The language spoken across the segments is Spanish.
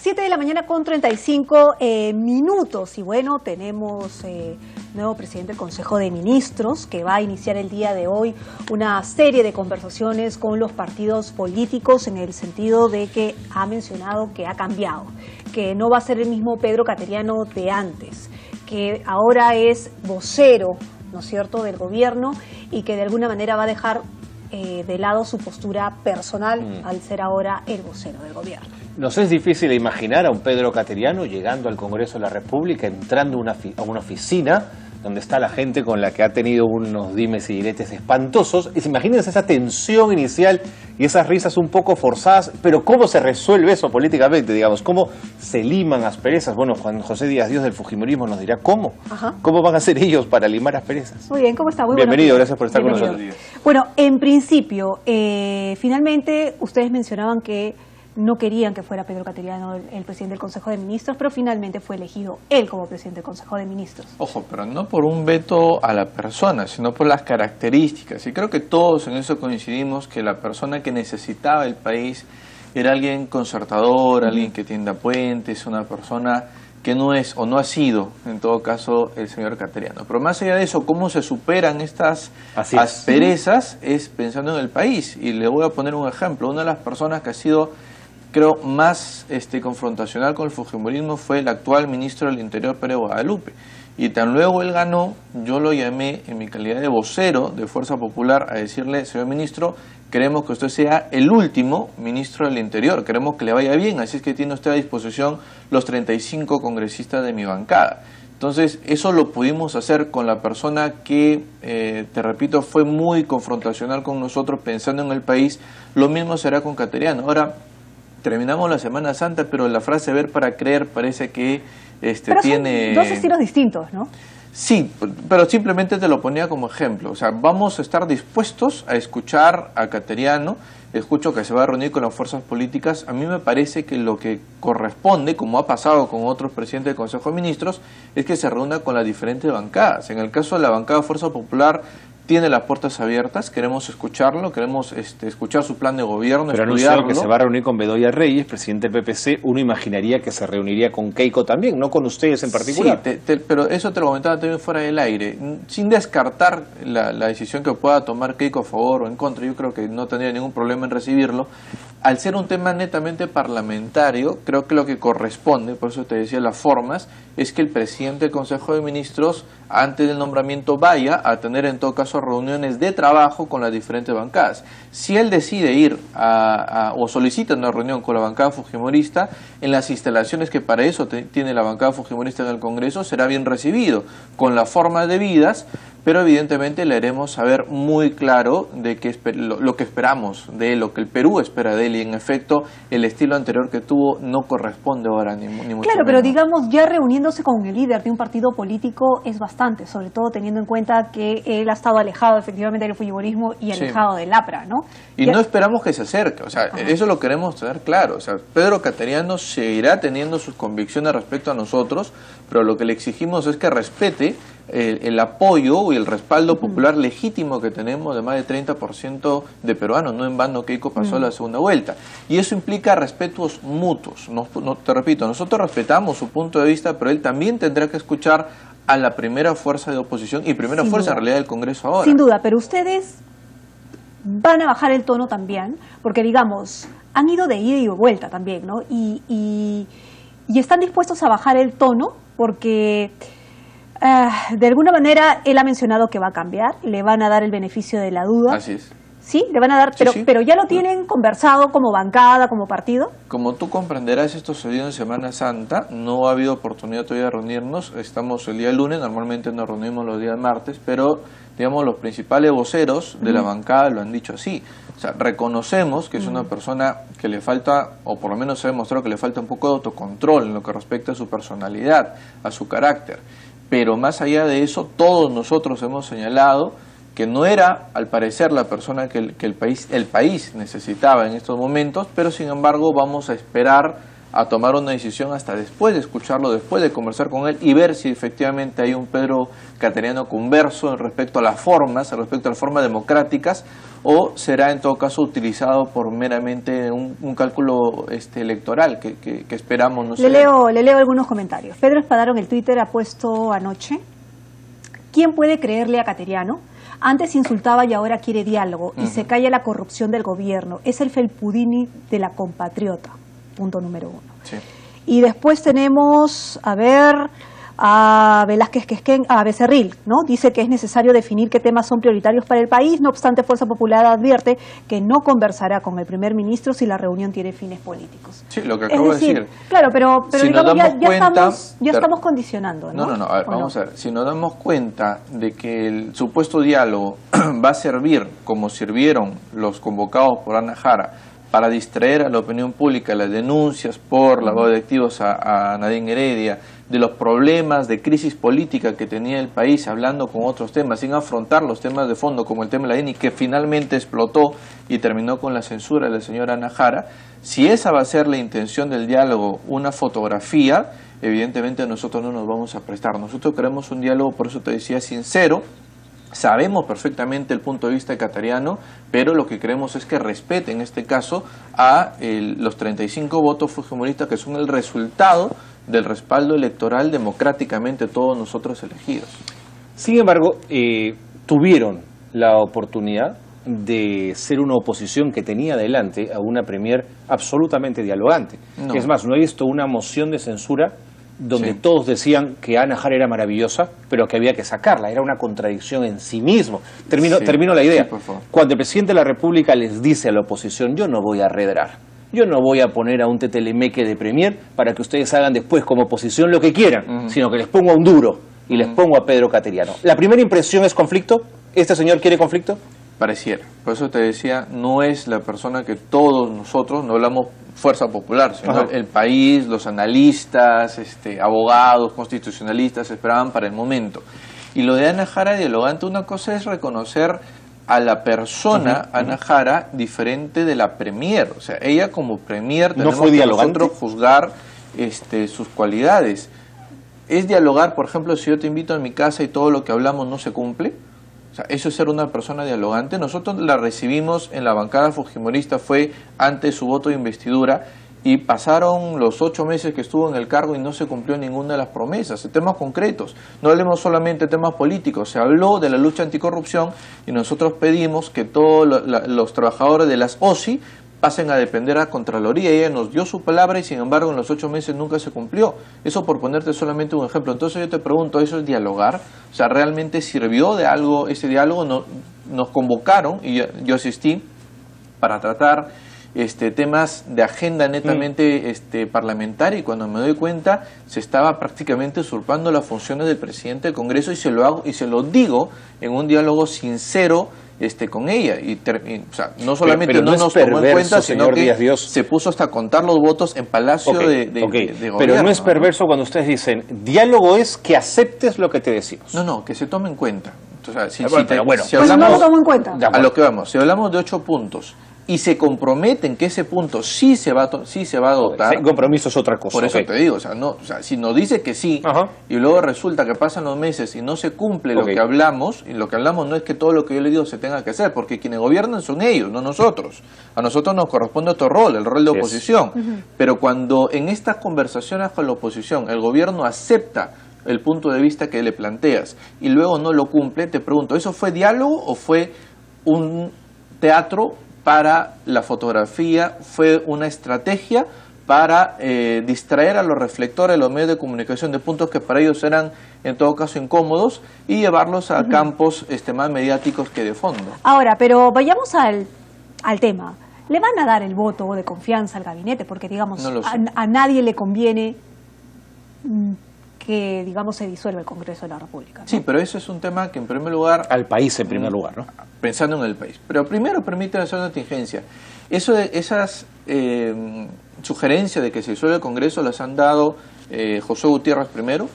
7 de la mañana con 35 minutos y bueno, tenemos nuevo presidente del Consejo de Ministros que va a iniciar el día de hoy una serie de conversaciones con los partidos políticos en el sentido de que ha mencionado que ha cambiado, que no va a ser el mismo Pedro Cateriano de antes, que ahora es vocero, ¿no es cierto?, del gobierno y que de alguna manera va a dejar de lado su postura personal al ser ahora el vocero del gobierno. Nos es difícil imaginar a un Pedro Cateriano llegando al Congreso de la República, entrando a una oficina donde está la gente con la que ha tenido unos dimes y diretes espantosos. Imagínense esa tensión inicial y esas risas un poco forzadas, pero ¿cómo se resuelve eso políticamente, digamos? ¿Cómo se liman asperezas? Bueno, Juan José Díaz Dios del Fujimorismo nos dirá cómo. Ajá. ¿Cómo van a hacer ellos para limar asperezas? Muy bien, ¿cómo está? Muy bienvenido, gracias por estar Bienvenido. con nosotros. Bueno, en principio, finalmente ustedes mencionaban que no querían que fuera Pedro Cateriano el presidente del Consejo de Ministros, pero finalmente fue elegido él como presidente del Consejo de Ministros. Ojo, pero no por un veto a la persona, sino por las características. Y creo que todos en eso coincidimos, que la persona que necesitaba el país era alguien concertador, alguien que tienda puentes, una persona que no es o no ha sido, en todo caso, el señor Cateriano. Pero más allá de eso, cómo se superan estas asperezas es pensando en el país. Y le voy a poner un ejemplo. Una de las personas que ha sido, creo, más confrontacional con el fujimorismo fue el actual ministro del Interior, Pérez Guadalupe. Y tan luego él ganó, yo lo llamé en mi calidad de vocero de Fuerza Popular a decirle: señor ministro, queremos que usted sea el último ministro del Interior, queremos que le vaya bien, así es que tiene usted a disposición los 35 congresistas de mi bancada. Entonces, eso lo pudimos hacer con la persona que, te repito, fue muy confrontacional con nosotros pensando en el país. Lo mismo será con Cateriano. Ahora, terminamos la Semana Santa, pero la frase ver para creer parece que pero tiene... son dos estilos distintos, ¿no? Sí, pero simplemente te lo ponía como ejemplo. O sea, vamos a estar dispuestos a escuchar a Cateriano. Escucho que se va a reunir con las fuerzas políticas. A mí me parece que lo que corresponde, como ha pasado con otros presidentes del Consejo de Ministros, es que se reúna con las diferentes bancadas. En el caso de la bancada Fuerza Popular, tiene las puertas abiertas, queremos escucharlo, queremos escuchar su plan de gobierno, pero estudiarlo. anunció que se va a reunir con Bedoya Reyes, presidente del PPC. Uno imaginaría que se reuniría con Keiko también, no con ustedes en particular. Sí, pero eso te lo comentaba también fuera del aire, sin descartar la decisión que pueda tomar Keiko a favor o en contra. Yo creo que no tendría ningún problema en recibirlo. Al ser un tema netamente parlamentario, creo que lo que corresponde, por eso te decía las formas, es que el presidente del Consejo de Ministros, antes del nombramiento, vaya a tener en todo caso reuniones de trabajo con las diferentes bancadas. Si él decide ir o solicita una reunión con la bancada fujimorista, en las instalaciones que para eso tiene la bancada fujimorista en el Congreso, será bien recibido, con las formas debidas, pero evidentemente le haremos saber muy claro de que lo que esperamos de él, lo que el Perú espera de él, y en efecto el estilo anterior que tuvo no corresponde ahora ni mucho menos. Claro, pero digamos, ya reuniéndose con el líder de un partido político es bastante, sobre todo teniendo en cuenta que él ha estado alejado efectivamente del fujimorismo y alejado del APRA, ¿no? Y no esperamos que se acerque, o sea, eso lo queremos tener claro. O sea, Pedro Cateriano seguirá teniendo sus convicciones respecto a nosotros, pero lo que le exigimos es que respete el apoyo y el respaldo popular legítimo que tenemos de más de 30% de peruanos. No en vano Keiko pasó a la segunda vuelta. Y eso implica respetos mutuos. Te repito, nosotros respetamos su punto de vista, pero él también tendrá que escuchar a la primera fuerza de oposición y primera fuerza en realidad del Congreso ahora. Sin duda, pero ustedes van a bajar el tono también, porque digamos, han ido de ida y vuelta también, ¿no? Y están dispuestos a bajar el tono porque de alguna manera él ha mencionado que va a cambiar, le van a dar el beneficio de la duda. Así es. Sí, le van a dar, pero ya lo tienen conversado como bancada, como partido. Como tú comprenderás, esto sucedió en Semana Santa, no ha habido oportunidad todavía de reunirnos, estamos el día lunes, normalmente nos reunimos los días martes, pero digamos los principales voceros de la bancada lo han dicho así. O sea, reconocemos que es una persona que le falta, o por lo menos se ha demostrado que le falta un poco de autocontrol en lo que respecta a su personalidad, a su carácter. Pero más allá de eso, todos nosotros hemos señalado que no era, al parecer, la persona que el país necesitaba en estos momentos, pero sin embargo vamos a esperar a tomar una decisión hasta después de escucharlo, después de conversar con él y ver si efectivamente hay un Pedro Cateriano converso respecto a las formas democráticas, o será en todo caso utilizado por meramente un cálculo electoral que esperamos no sea. Le leo algunos comentarios. Pedro Espadaro en el Twitter ha puesto anoche: ¿quién puede creerle a Cateriano? Antes insultaba y ahora quiere diálogo y se calla la corrupción del gobierno. Es el Felpudini de la compatriota. Punto número 1. Sí. Y después tenemos, a Velázquez Quesquén, a Becerril, ¿no? Dice que es necesario definir qué temas son prioritarios para el país. No obstante, Fuerza Popular advierte que no conversará con el primer ministro si la reunión tiene fines políticos. Sí, lo que acabo de decir. Claro, pero si digamos, ya estamos condicionando, ¿no? No, a ver, vamos a ver. Si nos damos cuenta de que el supuesto diálogo va a servir como sirvieron los convocados por Ana Jara para distraer a la opinión pública las denuncias por lavado de activos a Nadine Heredia, de los problemas de crisis política que tenía el país, hablando con otros temas, sin afrontar los temas de fondo como el tema de la DNI, que finalmente explotó y terminó con la censura de la señora Ana Jara. Si esa va a ser la intención del diálogo, una fotografía, evidentemente nosotros no nos vamos a prestar. Nosotros queremos un diálogo, por eso te decía, sincero. Sabemos perfectamente el punto de vista de Cateriano, pero lo que queremos es que respete en este caso a los 35 votos fujimoristas que son el resultado del respaldo electoral democráticamente todos nosotros elegidos. Sin embargo, tuvieron la oportunidad de ser una oposición que tenía adelante a una premier absolutamente dialogante. No. Es más, no he visto una moción de censura donde Sí. todos decían que Ana Jara era maravillosa, pero que había que sacarla. Era una contradicción en sí mismo. Termino la idea. Sí, por favor. Cuando el presidente de la República les dice a la oposición: yo no voy a arredrar, yo no voy a poner a un tetelemeque de premier para que ustedes hagan después como oposición lo que quieran, sino que les pongo a un duro y les pongo a Pedro Cateriano. ¿La primera impresión es conflicto? ¿Este señor quiere conflicto? Pareciera. Por eso te decía, no es la persona que todos nosotros, no hablamos Fuerza Popular, sino el país, los analistas, abogados, constitucionalistas esperaban para el momento. Y lo de Ana Jara dialogante, una cosa es reconocer a la persona, Ana Jara, diferente de la premier. O sea, ella como premier tenemos ¿No fue que dialogante? nosotros juzgar sus cualidades. ¿Es dialogar, por ejemplo, si yo te invito a mi casa y todo lo que hablamos no se cumple? O sea, eso es ser una persona dialogante. Nosotros la recibimos en la bancada fujimorista, fue ante su voto de investidura, y pasaron los 8 meses que estuvo en el cargo y no se cumplió ninguna de las promesas, en temas concretos. No hablemos solamente de temas políticos, se habló de la lucha anticorrupción y nosotros pedimos que todos los trabajadores de las OSI pasen a depender a Contraloría. Ella nos dio su palabra y sin embargo en los 8 meses nunca se cumplió. Eso por ponerte solamente un ejemplo. Entonces yo te pregunto, ¿eso es dialogar? O sea, ¿realmente sirvió de algo ese diálogo? Nos convocaron y yo asistí para tratar temas de agenda netamente parlamentaria, y cuando me doy cuenta se estaba prácticamente usurpando las funciones del presidente del Congreso, y se lo hago y se lo digo en un diálogo sincero con ella, o sea, no solamente pero no nos tomó en cuenta, sino que Díaz-Dios se puso hasta a contar los votos en Palacio de Pero Gobierno, no es perverso cuando ustedes dicen: diálogo es que aceptes lo que te decimos. No, que se tome en cuenta. O sea, si no lo tomo en cuenta. A lo que vamos, si hablamos de 8 puntos y se comprometen que ese punto sí se va a adoptar. El compromiso es otra cosa. Por eso te digo, si nos dice que sí, y luego resulta que pasan los meses y no se cumple lo que hablamos, y lo que hablamos no es que todo lo que yo le digo se tenga que hacer, porque quienes gobiernan son ellos, no nosotros. A nosotros nos corresponde otro rol, el rol de oposición. Pero cuando en estas conversaciones con la oposición el gobierno acepta el punto de vista que le planteas y luego no lo cumple, te pregunto, ¿eso fue diálogo o fue un teatro para la fotografía? ¿Fue una estrategia para distraer a los reflectores de los medios de comunicación de puntos que para ellos eran en todo caso incómodos y llevarlos a campos más mediáticos que de fondo? Ahora, pero vayamos al tema. ¿Le van a dar el voto de confianza al gabinete? Porque, digamos, No lo sé. a nadie le conviene que, digamos, se disuelva el Congreso de la República, ¿no? Sí, pero eso es un tema que en primer lugar... Al país en primer lugar, ¿no? Pensando en el país. Pero primero permíteme hacer una tingencia. Esas sugerencias de que se disuelva el Congreso las han dado José Gutiérrez primero,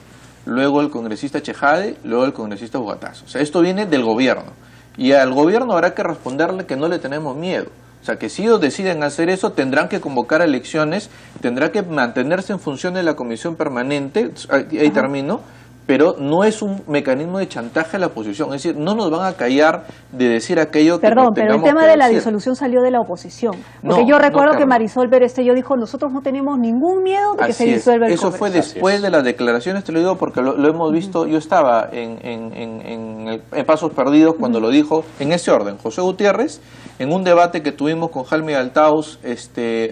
luego el congresista Chejade, luego el congresista Bogatazo. O sea, esto viene del gobierno. Y al gobierno habrá que responderle que no le tenemos miedo. O sea, que si ellos deciden hacer eso, tendrán que convocar elecciones, tendrá que mantenerse en función de la comisión permanente, ahí termino, pero no es un mecanismo de chantaje a la oposición. Es decir, no nos van a callar de decir aquello que Perdón, no pero el tengamos tema que de la decir. disolución salió de la oposición. Porque No, yo recuerdo no, que Carla. Marisol Berestello dijo, nosotros no tenemos ningún miedo de que se Así es. disuelva el Eso Congreso. fue después de las declaraciones, te lo digo porque lo hemos visto. Yo estaba en Pasos Perdidos cuando lo dijo en ese orden José Gutiérrez, en un debate que tuvimos con Jaime Altaus,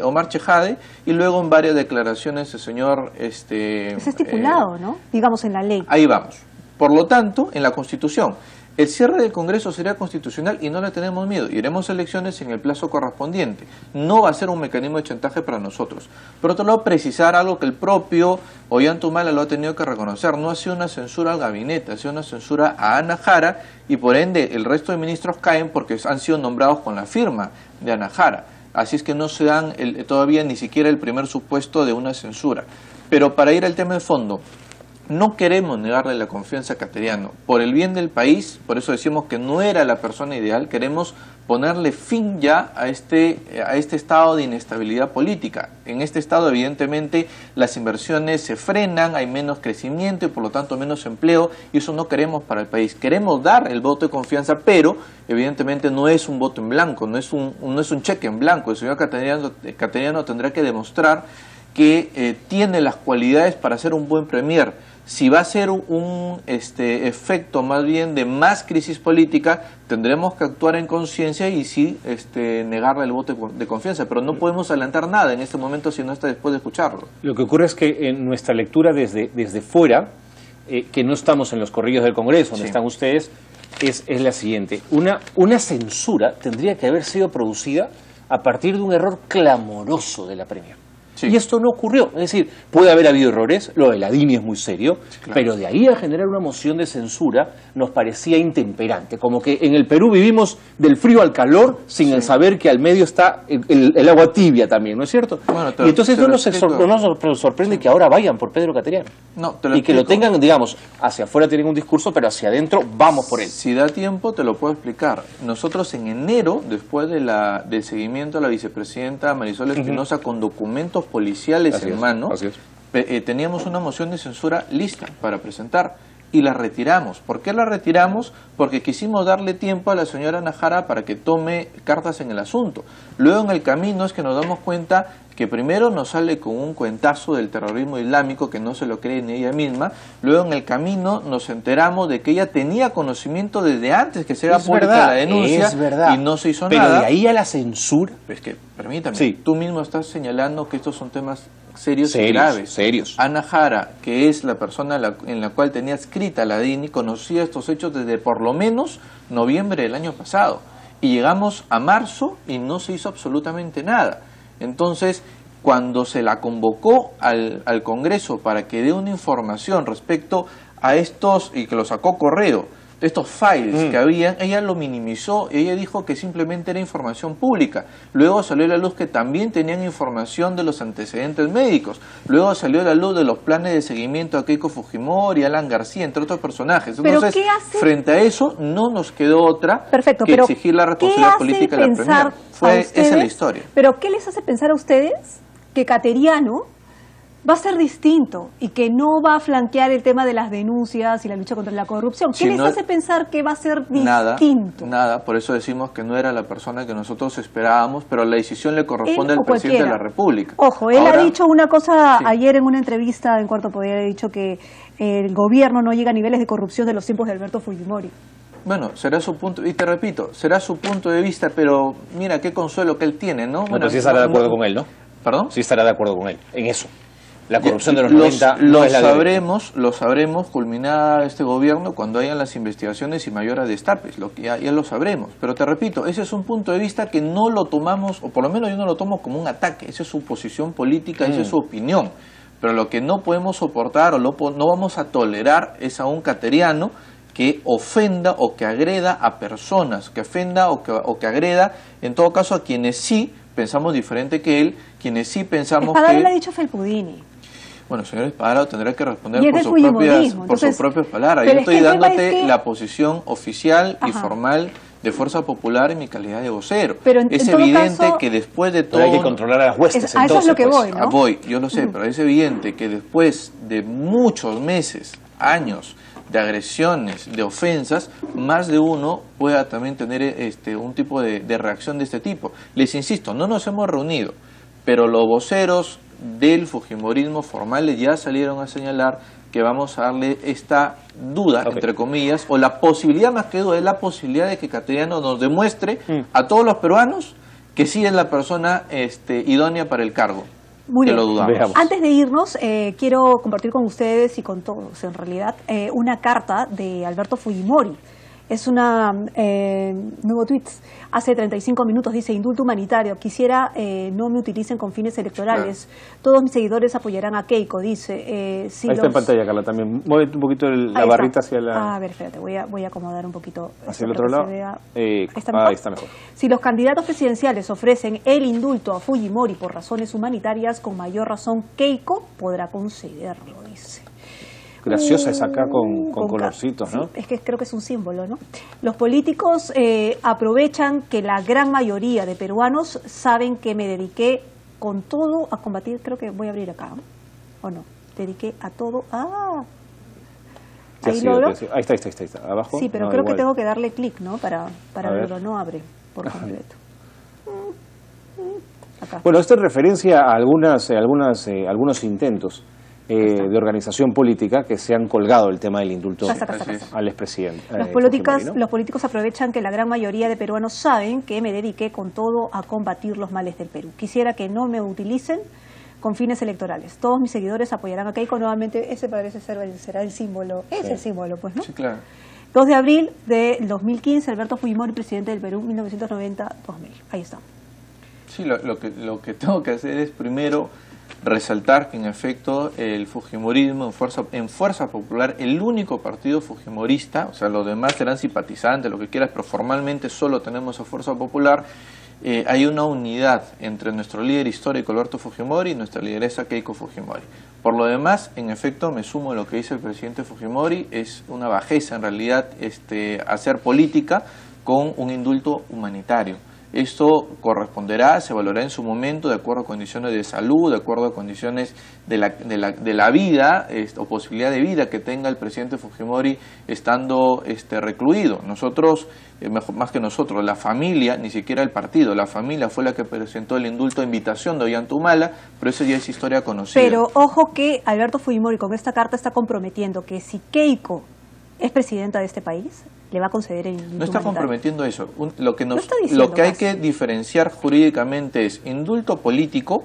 Omar Chejade, y luego en varias declaraciones el señor... Es estipulado, ¿no? Digamos en la ley. Ahí vamos. Por lo tanto, en la Constitución, el cierre del Congreso sería constitucional y no le tenemos miedo. Iremos a elecciones en el plazo correspondiente. No va a ser un mecanismo de chantaje para nosotros. Por otro lado, precisar algo que el propio Ollantumala lo ha tenido que reconocer. No ha sido una censura al gabinete, ha sido una censura a Ana Jara, y por ende el resto de ministros caen porque han sido nombrados con la firma de Ana Jara. Así es que no se dan todavía ni siquiera el primer supuesto de una censura. Pero para ir al tema de fondo, no queremos negarle la confianza a Cateriano. Por el bien del país, por eso decimos que no era la persona ideal, queremos ponerle fin ya a este estado de inestabilidad política. En este estado, evidentemente, las inversiones se frenan, hay menos crecimiento y por lo tanto menos empleo, y eso no queremos para el país. Queremos dar el voto de confianza, pero evidentemente no es un voto en blanco, no es un cheque en blanco. El señor Cateriano tendrá que demostrar que tiene las cualidades para ser un buen premier. Si va a ser un efecto más bien de más crisis política, tendremos que actuar en conciencia y sí negarle el voto de confianza, pero no podemos adelantar nada en este momento si no está después de escucharlo. Lo que ocurre es que en nuestra lectura desde fuera, que no estamos en los corrillos del Congreso, donde están ustedes, es la siguiente. Una censura tendría que haber sido producida a partir de un error clamoroso de la Premier. Sí. Y esto no ocurrió. Es decir, puede haber habido errores, lo de la DINI es muy serio, sí, claro, pero de ahí a generar una moción de censura nos parecía intemperante. Como que en el Perú vivimos del frío al calor sin el saber que al medio está el agua tibia también, ¿no es cierto? Bueno, y entonces no nos sorprende que ahora vayan por Pedro Cateriano. No, y que lo tengan, digamos, hacia afuera tienen un discurso, pero hacia adentro vamos por él. Si da tiempo te lo puedo explicar. Nosotros en enero, después del seguimiento a la vicepresidenta Marisol Espinosa con documentos policiales en mano, teníamos una moción de censura lista para presentar y la retiramos. ¿Por qué la retiramos? Porque quisimos darle tiempo a la señora Ana Jara para que tome cartas en el asunto. Luego en el camino es que nos damos cuenta que primero nos sale con un cuentazo del terrorismo islámico que no se lo cree ni ella misma. Luego en el camino nos enteramos de que ella tenía conocimiento desde antes que se haga pública la denuncia y no se hizo nada. Pero de ahí a la censura. Es que, permítame, tú mismo estás señalando que estos son temas serios y graves. Serios. Ana Jara, que es la persona en la cual tenía escrita la DINI, conocía estos hechos desde por lo menos noviembre del año pasado. Y llegamos a marzo y no se hizo absolutamente nada. Entonces, cuando se la convocó al Congreso para que dé una información respecto a estos, y que lo sacó correo, estos files que habían, ella lo minimizó, ella dijo que simplemente era información pública. Luego salió a la luz que también tenían información de los antecedentes médicos. Luego salió a la luz de los planes de seguimiento a Keiko Fujimori, Alan García, entre otros personajes. Entonces, frente a eso, no nos quedó otra que exigir la responsabilidad política de la Premier. Esa es la historia. ¿Pero qué les hace pensar a ustedes que Cateriano va a ser distinto y que no va a flanquear el tema de las denuncias y la lucha contra la corrupción? ¿Qué les hace pensar que va a ser distinto? Nada, por eso decimos que no era la persona que nosotros esperábamos, pero la decisión le corresponde al presidente de la República. Ojo, él ha dicho una cosa ayer en una entrevista en Cuarto Poder, ha dicho que el gobierno no llega a niveles de corrupción de los tiempos de Alberto Fujimori. Bueno, será su punto, y te repito, será su punto de vista, pero mira qué consuelo que él tiene, ¿no? Bueno, sí estará de acuerdo con él, ¿no? ¿Perdón? Sí estará de acuerdo con él, en eso. La corrupción de los 90 lo sabremos culminada este gobierno cuando hayan las investigaciones y mayores destapes, ya lo sabremos. Pero te repito, ese es un punto de vista que no lo tomamos, o por lo menos yo no lo tomo como un ataque, esa es su posición política, esa es su opinión. Pero lo que no podemos soportar o no vamos a tolerar es a un cateriano que ofenda o que agreda a personas, que ofenda o que agreda, en todo caso, a quienes sí pensamos diferente que él, quienes sí pensamos que... le ha dicho Felpudini. Bueno, señor Espadaro tendrá que responder por sus propias palabras. Yo estoy dándote la posición oficial y formal de Fuerza Popular en mi calidad de vocero. Pero es en todo evidente caso, que después de todo... Pero hay que controlar a las huestes, a eso es lo que entonces, voy, ¿no? Voy, yo lo sé, pero es evidente que después de muchos meses, años de agresiones, de ofensas, más de uno pueda también tener un tipo de reacción de este tipo. Les insisto, no nos hemos reunido, pero los voceros del fujimorismo formales ya salieron a señalar que vamos a darle esta duda, entre comillas, o la posibilidad, más que duda, es la posibilidad de que Cateriano nos demuestre a todos los peruanos que sí es la persona idónea para el cargo. Muy que bien. lo dudamos. Veamos. Antes de irnos, quiero compartir con ustedes y con todos, en realidad, una carta de Alberto Fujimori. Es una nuevo tweet. Hace 35 minutos dice: indulto humanitario. Quisiera no me utilicen con fines electorales. Claro. Todos mis seguidores apoyarán a Keiko. Dice. Si ahí está en pantalla, Carla, también. Mueve un poquito la barrita hacia la. A ver, espérate, voy a acomodar un poquito. Hacia el otro lado. Ahí está mejor. Si los candidatos presidenciales ofrecen el indulto a Fujimori por razones humanitarias, con mayor razón Keiko podrá concederlo, dice. Graciosa es acá con colorcitos, ¿no? Sí, es que creo que es un símbolo, ¿no? Los políticos aprovechan que la gran mayoría de peruanos saben que me dediqué con todo a combatir, creo que voy a abrir acá, ¿no? ¿O no? Dediqué a todo a... Ahí está, abajo. Sí, pero no, creo igual. que tengo que darle clic, ¿no? Para verlo, no abre por completo. Acá. Bueno, esto es referencia a algunos intentos de organización política que se han colgado el tema del indulto al expresidente. Los políticos aprovechan que la gran mayoría de peruanos saben que me dediqué con todo a combatir los males del Perú. Quisiera que no me utilicen con fines electorales. Todos mis seguidores apoyarán a Keiko. Nuevamente, ese parece será el símbolo. Es el símbolo, pues, ¿no? Sí, claro. 2 de abril del 2015, Alberto Fujimori, presidente del Perú, 1990-2000. Ahí está. Sí, lo que tengo que hacer es primero resaltar que en efecto el fujimorismo en Fuerza Popular, el único partido fujimorista, o sea, los demás serán simpatizantes, lo que quieras, pero formalmente solo tenemos a Fuerza Popular. Hay una unidad entre nuestro líder histórico Alberto Fujimori y nuestra lideresa Keiko Fujimori. Por lo demás, en efecto, me sumo a lo que dice el presidente Fujimori. Es una bajeza en realidad hacer política con un indulto humanitario. Esto corresponderá, se valorará en su momento de acuerdo a condiciones de salud, de acuerdo a condiciones de la vida o posibilidad de vida que tenga el presidente Fujimori estando recluido. Nosotros, más que nosotros, la familia, ni siquiera el partido, la familia fue la que presentó el indulto a invitación de Ollantumala, pero eso ya es historia conocida. Pero ojo que Alberto Fujimori con esta carta está comprometiendo que si Keiko es presidenta de este país, le va a conceder el indulto. No está humanitario. comprometiendo eso. Lo que hay que diferenciar jurídicamente es indulto político,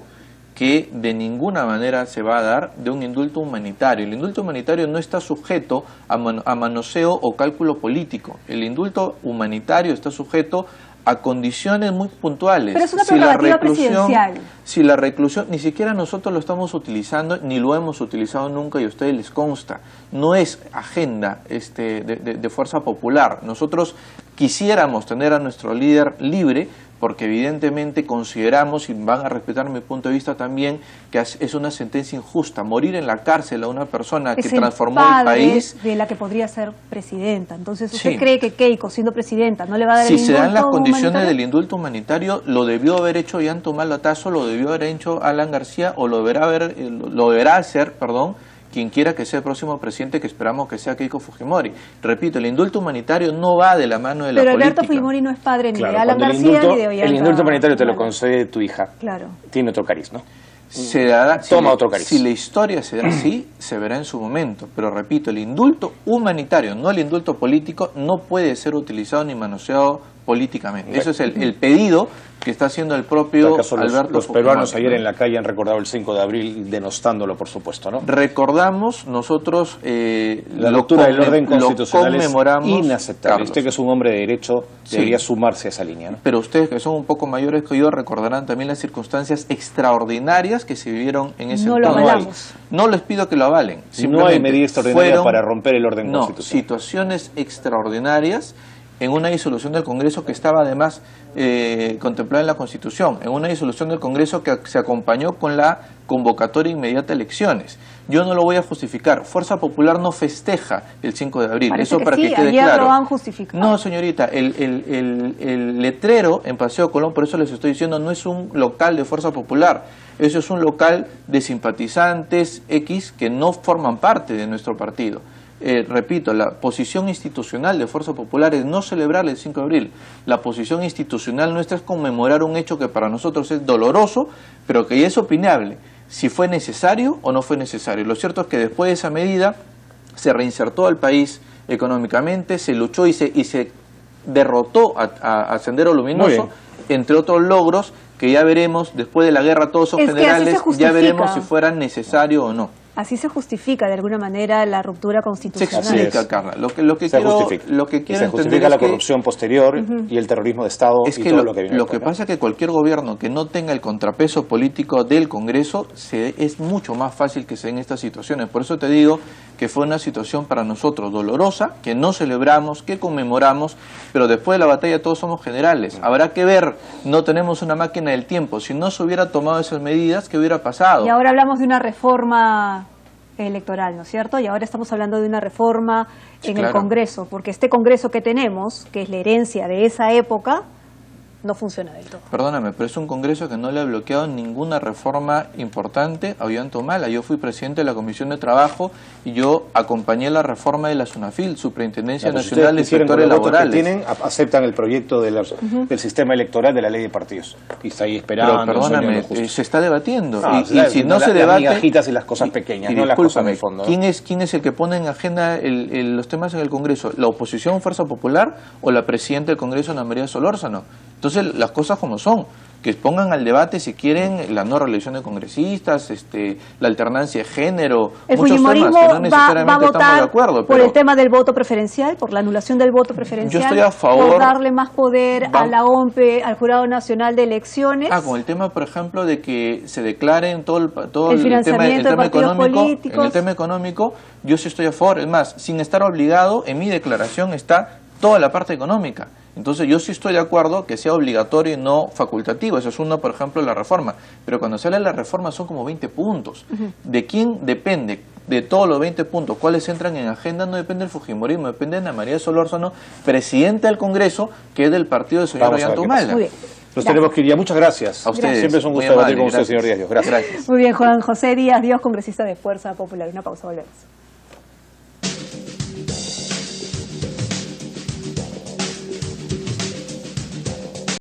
que de ninguna manera se va a dar, de un indulto humanitario. El indulto humanitario no está sujeto a manoseo o cálculo político. El indulto humanitario está sujeto a condiciones muy puntuales. Pero es una prerrogativa presidencial. Si la reclusión, ni siquiera nosotros lo estamos utilizando, ni lo hemos utilizado nunca y a ustedes les consta. No es agenda de Fuerza Popular. Nosotros quisiéramos tener a nuestro líder libre, porque evidentemente consideramos, y van a respetar mi punto de vista también, que es una sentencia injusta. Morir en la cárcel a una persona que transformó el país... de la que podría ser presidenta. Entonces, ¿usted cree que Keiko, siendo presidenta, no le va a dar el indulto humanitario? Si se dan las condiciones humanitario del indulto humanitario, lo debió haber hecho Ollantumala Tasso, lo debió haber hecho Alan García, o lo deberá hacer, quien quiera que sea el próximo presidente, que esperamos que sea Keiko Fujimori. Repito, el indulto humanitario no va de la mano de la política. Pero Alberto Fujimori no es padre ni de Alan García ni de Ollanta. El indulto humanitario te lo concede tu hija. Claro. Tiene otro cariz, ¿no? Se dará, Toma otro cariz. Si la historia se da así, se verá en su momento. Pero repito, el indulto humanitario, no el indulto político, no puede ser utilizado ni manoseado políticamente. Okay. Eso es el pedido que está haciendo el propio Alberto los peruanos ayer en la calle han recordado el 5 de abril denostándolo, por supuesto, ¿no? Recordamos, nosotros la lectura del orden constitucional es inaceptable. Carlos. Usted, que es un hombre de derecho, debería sumarse a esa línea, ¿no? Pero ustedes, que son un poco mayores que yo, recordarán también las circunstancias extraordinarias que se vivieron en ese entonces. No lo avalamos. No les pido que lo avalen. No hay medida extraordinaria para romper el orden constitucional. Situaciones extraordinarias en una disolución del Congreso que estaba además contemplada en la Constitución, en una disolución del Congreso que se acompañó con la convocatoria inmediata a elecciones. Yo no lo voy a justificar. Fuerza Popular no festeja el 5 de abril. Parece Eso que para sí, que quede ayer claro. lo han justificado. No, señorita, el letrero en Paseo Colón, por eso les estoy diciendo, no es un local de Fuerza Popular. Eso es un local de simpatizantes X que no forman parte de nuestro partido. Repito, la posición institucional de Fuerza Popular es no celebrar el 5 de abril. La posición institucional nuestra es conmemorar un hecho que para nosotros es doloroso, pero que ya es opinable, si fue necesario o no fue necesario. Lo cierto es que después de esa medida se reinsertó al país económicamente, se luchó y se derrotó a Sendero Luminoso, entre otros logros que ya veremos después de la guerra, todos son generales, ya veremos si fuera necesario o no. Así se justifica de alguna manera la ruptura constitucional. Se explica, Carla. Lo que se quiero se justifica la corrupción posterior y el terrorismo de Estado es y que todo lo que viene lo después, que pasa es que cualquier gobierno que no tenga el contrapeso político del Congreso es mucho más fácil que se den estas situaciones. Por eso te digo que fue una situación para nosotros dolorosa, que no celebramos, que conmemoramos, pero después de la batalla todos somos generales. Habrá que ver, no tenemos una máquina del tiempo. Si no se hubiera tomado esas medidas, ¿qué hubiera pasado? Y ahora hablamos de una reforma electoral, ¿no es cierto? Y ahora estamos hablando de una reforma en el Congreso, porque este Congreso que tenemos, que es la herencia de esa época, no funciona del todo. Perdóname, pero es un Congreso que no le ha bloqueado ninguna reforma importante a Ollantumala. Yo fui presidente de la Comisión de Trabajo y yo acompañé la reforma de la SUNAFIL, Superintendencia Nacional de Sectores Laborales. Tienen, aceptan el proyecto de del sistema electoral de la ley de partidos. Y está ahí esperando. Pero perdóname, se está debatiendo. Y si no se las debate... migajitas y las cosas pequeñas, no las cosas de fondo. ¿Quién es el que pone en agenda los temas en el Congreso? ¿La oposición Fuerza Popular o la presidenta del Congreso, Ana María Solórzano? Entonces, las cosas como son, que pongan al debate si quieren la no reelección de congresistas, la alternancia de género, muchos temas que no necesariamente estamos de acuerdo. Por el tema del voto preferencial, por la anulación del voto preferencial, yo estoy a favor, por darle más poder a la OMPE, al Jurado Nacional de Elecciones. Con el tema, por ejemplo, de que se declaren todo el financiamiento de partidos políticos. En el tema económico, yo sí estoy a favor. Es más, sin estar obligado, en mi declaración está toda la parte económica. Entonces yo sí estoy de acuerdo que sea obligatorio y no facultativo. Eso es uno, por ejemplo, de la reforma. Pero cuando sale la reforma son como 20 puntos. ¿De quién depende? De todos los 20 puntos, ¿cuáles entran en agenda? No depende del fujimorismo, depende de Ana María Solórzano, presidenta del Congreso, que es del partido del señor Ollantumala. Muy bien. Nos tenemos que ir ya. Muchas gracias. A ustedes. Siempre es un gusto debatir con usted, señor Díaz. Gracias. Muy bien, Juan José Díaz, congresista de Fuerza Popular. Una pausa, volvemos.